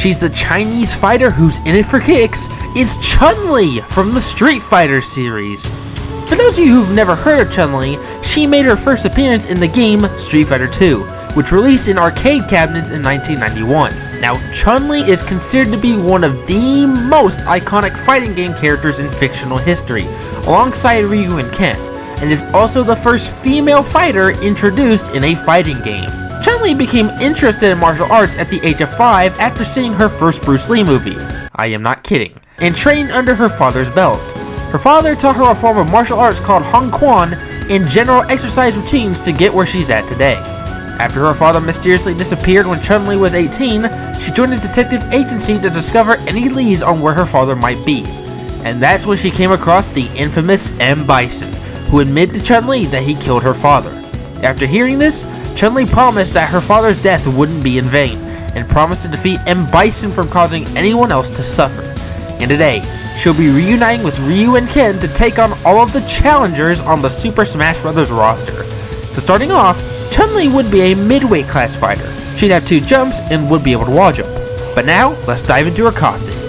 She's the Chinese fighter who's in it for kicks. It's Chun-Li from the Street Fighter series. For those of you who've never heard of Chun-Li, she made her first appearance in the game Street Fighter 2, which released in arcade cabinets in 1991. Now, Chun-Li is considered to be one of the most iconic fighting game characters in fictional history, alongside Ryu and Ken, and is also the first female fighter introduced in a fighting game. Chun-Li became interested in martial arts at the age of 5 after seeing her first Bruce Lee movie, I am not kidding, and trained under her father's belt. Her father taught her a form of martial arts called Hong Quan and general exercise routines to get where she's at today. After her father mysteriously disappeared when Chun-Li was 18, she joined a detective agency to discover any leads on where her father might be. And that's when she came across the infamous M. Bison, who admitted to Chun-Li that he killed her father. After hearing this, Chun-Li promised that her father's death wouldn't be in vain, and promised to defeat M. Bison from causing anyone else to suffer. And today, she'll be reuniting with Ryu and Ken to take on all of the challengers on the Super Smash Bros. Roster. So starting off, Chun-Li would be a midweight class fighter. She'd have 2 jumps and would be able to wall jump. But now, let's dive into her costumes.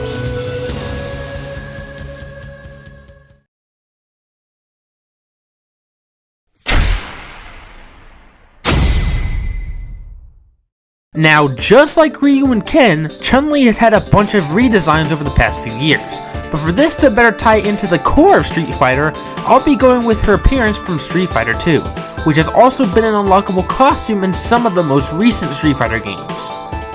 Now, just like Ryu and Ken, Chun-Li has had a bunch of redesigns over the past few years. But for this to better tie into the core of Street Fighter, I'll be going with her appearance from Street Fighter 2, which has also been an unlockable costume in some of the most recent Street Fighter games.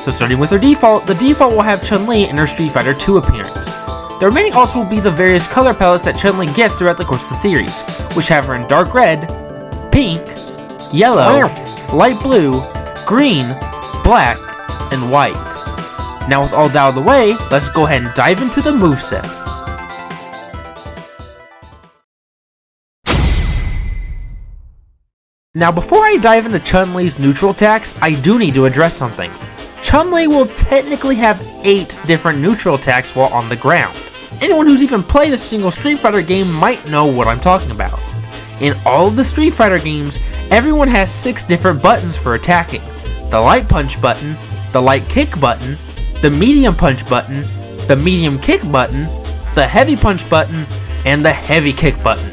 So starting with her default, the default will have Chun-Li in her Street Fighter 2 appearance. The remaining also will be the various color palettes that Chun-Li gets throughout the course of the series, which have her in dark red, pink, yellow, light blue, green, black, and white. Now with all that out of the way, let's go ahead and dive into the moveset. Now before I dive into Chun-Li's neutral attacks, I do need to address something. Chun-Li will technically have 8 different neutral attacks while on the ground. Anyone who's even played a single Street Fighter game might know what I'm talking about. In all of the Street Fighter games, everyone has 6 different buttons for attacking. The light punch button, the light kick button, the medium punch button, the medium kick button, the heavy punch button, and the heavy kick button.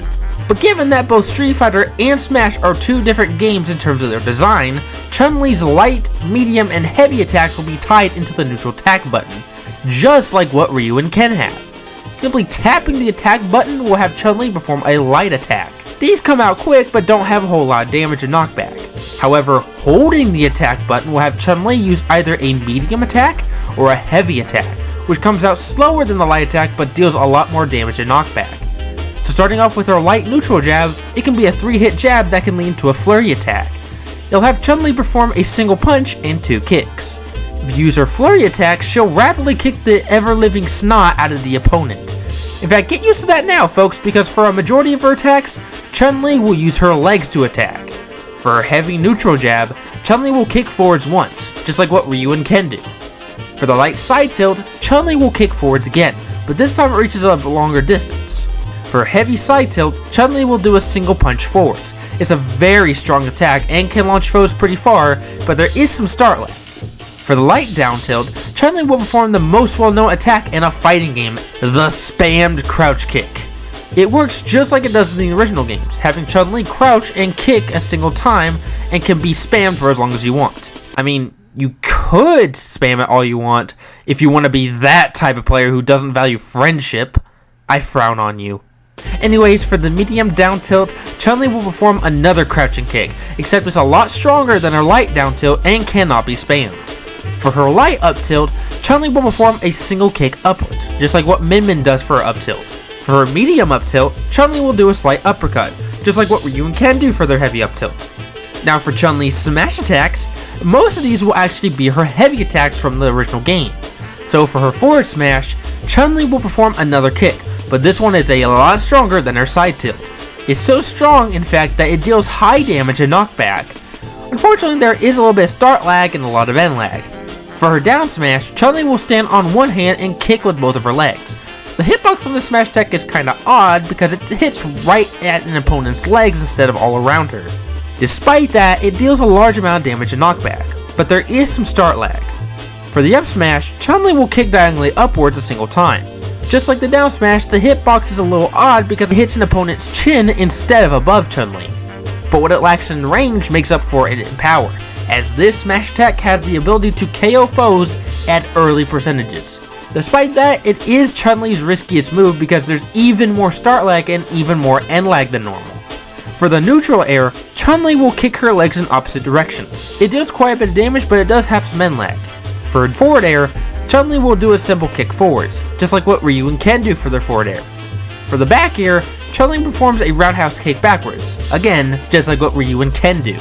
But given that both Street Fighter and Smash are 2 different games in terms of their design, Chun-Li's light, medium, and heavy attacks will be tied into the neutral attack button, just like what Ryu and Ken have. Simply tapping the attack button will have Chun-Li perform a light attack. These come out quick but don't have a whole lot of damage and knockback. However, holding the attack button will have Chun-Li use either a medium attack or a heavy attack, which comes out slower than the light attack but deals a lot more damage and knockback. So starting off with her light neutral jab, it can be a 3-hit jab that can lead to a flurry attack. It'll have Chun-Li perform a single punch and 2 kicks. If you use her flurry attack, she'll rapidly kick the ever-living snot out of the opponent. In fact, get used to that now folks, because for a majority of her attacks, Chun-Li will use her legs to attack. For her heavy neutral jab, Chun-Li will kick forwards once, just like what Ryu and Ken do. For the light side tilt, Chun-Li will kick forwards again, but this time it reaches a longer distance. For heavy side tilt, Chun-Li will do a single punch forwards. It's a very strong attack and can launch foes pretty far, but there is some start lag. For the light down tilt, Chun-Li will perform the most well-known attack in a fighting game, the spammed crouch kick. It works just like it does in the original games, having Chun-Li crouch and kick a single time and can be spammed for as long as you want. I mean, you could spam it all you want if you want to be that type of player who doesn't value friendship. I frown on you. Anyways, for the medium down tilt, Chun-Li will perform another crouching kick, except it's a lot stronger than her light down tilt and cannot be spammed. For her light up tilt, Chun-Li will perform a single kick upwards, just like what Min Min does for her up tilt. For her medium up tilt, Chun-Li will do a slight uppercut, just like what Ryu and Ken do for their heavy up tilt. Now for Chun-Li's smash attacks, most of these will actually be her heavy attacks from the original game. So for her forward smash, Chun-Li will perform another kick, but this one is a lot stronger than her side tilt. It's so strong, in fact, that it deals high damage and knockback. Unfortunately, there is a little bit of start lag and a lot of end lag. For her down smash, Chun-Li will stand on one hand and kick with both of her legs. The hitbox on the smash tech is kinda odd because it hits right at an opponent's legs instead of all around her. Despite that, it deals a large amount of damage and knockback, but there is some start lag. For the up smash, Chun-Li will kick diagonally upwards a single time. Just like the down smash, the hitbox is a little odd because it hits an opponent's chin instead of above Chun-Li. But what it lacks in range makes up for it in power, as this smash attack has the ability to KO foes at early percentages. Despite that, it is Chun-Li's riskiest move because there's even more start lag and even more end lag than normal. For the neutral air, Chun-Li will kick her legs in opposite directions. It deals quite a bit of damage, but it does have some end lag. For forward air, Chun-Li will do a simple kick forwards, just like what Ryu and Ken do for their forward air. For the back air, Chun-Li performs a roundhouse kick backwards, again, just like what Ryu and Ken do.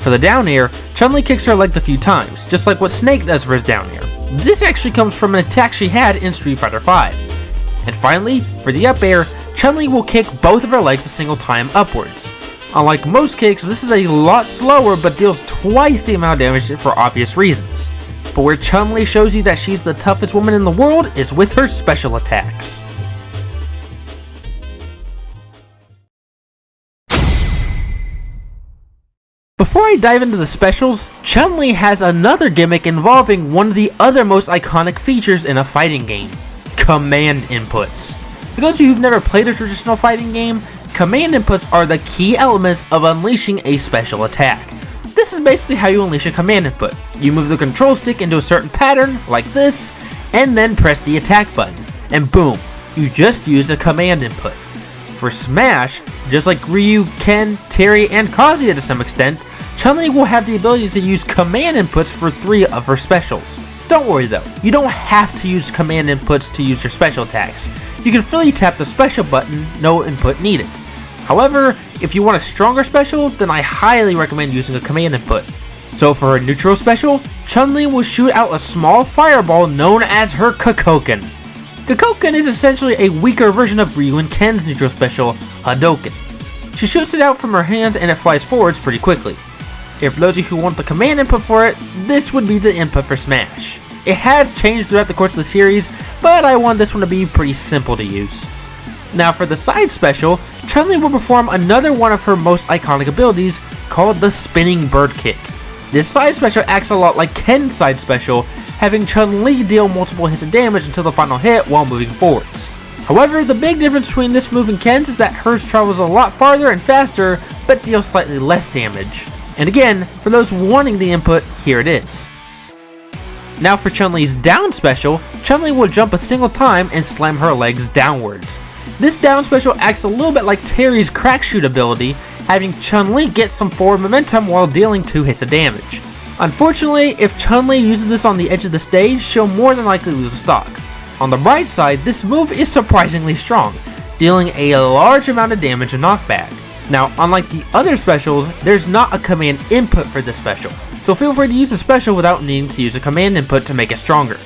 For the down air, Chun-Li kicks her legs a few times, just like what Snake does for his down air. This actually comes from an attack she had in Street Fighter V. And finally, for the up air, Chun-Li will kick both of her legs a single time upwards. Unlike most kicks, this is a lot slower but deals twice the amount of damage for obvious reasons. But where Chun-Li shows you that she's the toughest woman in the world is with her special attacks. Before I dive into the specials, Chun-Li has another gimmick involving one of the other most iconic features in a fighting game: command inputs. For those of you who've never played a traditional fighting game, command inputs are the key elements of unleashing a special attack. This is basically how you unleash a command input. You move the control stick into a certain pattern, like this, and then press the attack button, and boom, you just used a command input. For Smash, just like Ryu, Ken, Terry, and Kazuya to some extent, Chun-Li will have the ability to use command inputs for 3 of her specials. Don't worry though, you don't have to use command inputs to use your special attacks. You can freely tap the special button, no input needed. However, if you want a stronger special, then I highly recommend using a command input. So for her neutral special, Chun-Li will shoot out a small fireball known as her Kakoken. Kakoken is essentially a weaker version of Ryu and Ken's neutral special, Hadoken. She shoots it out from her hands and it flies forwards pretty quickly. If those of you who want the command input for it, this would be the input for Smash. It has changed throughout the course of the series, but I want this one to be pretty simple to use. Now for the side special, Chun-Li will perform another one of her most iconic abilities, called the Spinning Bird Kick. This side special acts a lot like Ken's side special, having Chun-Li deal multiple hits of damage until the final hit while moving forwards. However, the big difference between this move and Ken's is that hers travels a lot farther and faster, but deals slightly less damage. And again, for those wanting the input, here it is. Now for Chun-Li's down special, Chun-Li will jump a single time and slam her legs downwards. This down special acts a little bit like Terry's crack shoot ability, having Chun-Li get some forward momentum while dealing 2 hits of damage. Unfortunately, if Chun-Li uses this on the edge of the stage, she'll more than likely lose stock. On the bright side, this move is surprisingly strong, dealing a large amount of damage and knockback. Now, unlike the other specials, there's not a command input for this special, so feel free to use the special without needing to use a command input to make it stronger.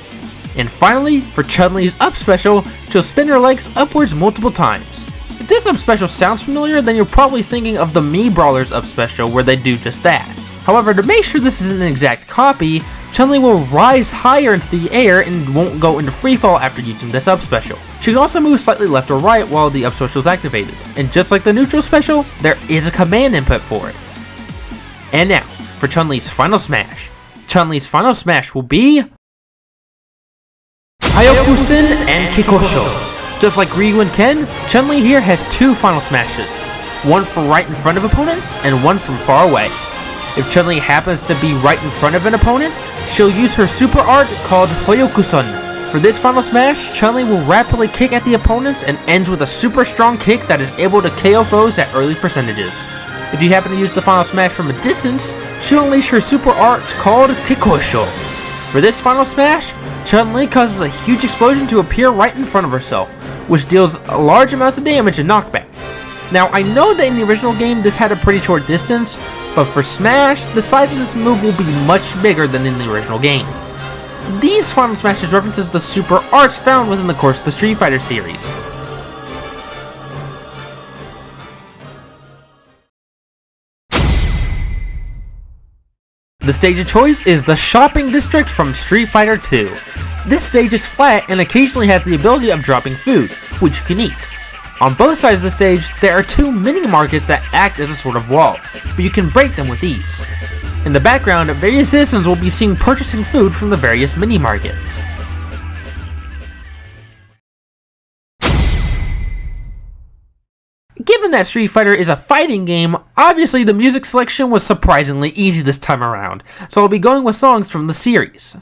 And finally, for Chun-Li's up special, she'll spin her legs upwards multiple times. If this up special sounds familiar, then you're probably thinking of the Mii Brawlers up special where they do just that. However, to make sure this isn't an exact copy, Chun-Li will rise higher into the air and won't go into freefall after using this up special. She can also move slightly left or right while the up special is activated, and just like the neutral special, there is a command input for it. And now, for Chun-Li's final smash. Chun-Li's final smash will be Hayakusen and Kikosho. Just like Ryu and Ken, Chun-Li here has 2 final smashes, one for right in front of opponents and one from far away. If Chun-Li happens to be right in front of an opponent, she'll use her super art called Hoyokusen. For this final smash, Chun-Li will rapidly kick at the opponents and ends with a super strong kick that is able to KO foes at early percentages. If you happen to use the final smash from a distance, she'll unleash her super art called Kikosho. For this final smash, Chun-Li causes a huge explosion to appear right in front of herself, which deals large amounts of damage and knockback. Now, I know that in the original game this had a pretty short distance, but for Smash, the size of this move will be much bigger than in the original game. These final smashes references the super arts found within the course of the Street Fighter series. The stage of choice is the Shopping District from Street Fighter 2. This stage is flat and occasionally has the ability of dropping food, which you can eat. On both sides of the stage, there are 2 mini markets that act as a sort of wall, but you can break them with ease. In the background, various citizens will be seen purchasing food from the various mini-markets. Given that Street Fighter is a fighting game, obviously the music selection was surprisingly easy this time around, so I'll be going with songs from the series.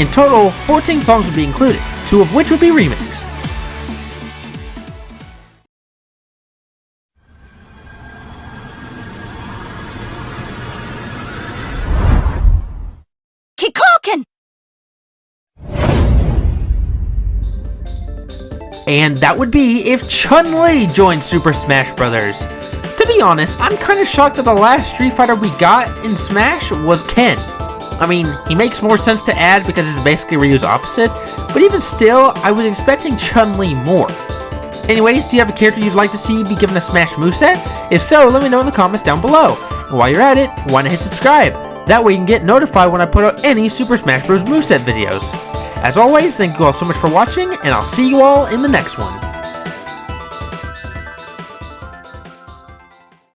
In total, 14 songs would be included, 2 of which would be remixed. Kikoken! And that would be if Chun-Li joined Super Smash Bros. To be honest, I'm kinda shocked that the last Street Fighter we got in Smash was Ken. I mean, he makes more sense to add because it's basically Ryu's opposite, but even still, I was expecting Chun-Li more. Anyways, do you have a character you'd like to see be given a Smash moveset? If so, let me know in the comments down below. And while you're at it, why not hit subscribe? That way you can get notified when I put out any Super Smash Bros. Moveset videos. As always, thank you all so much for watching, and I'll see you all in the next one.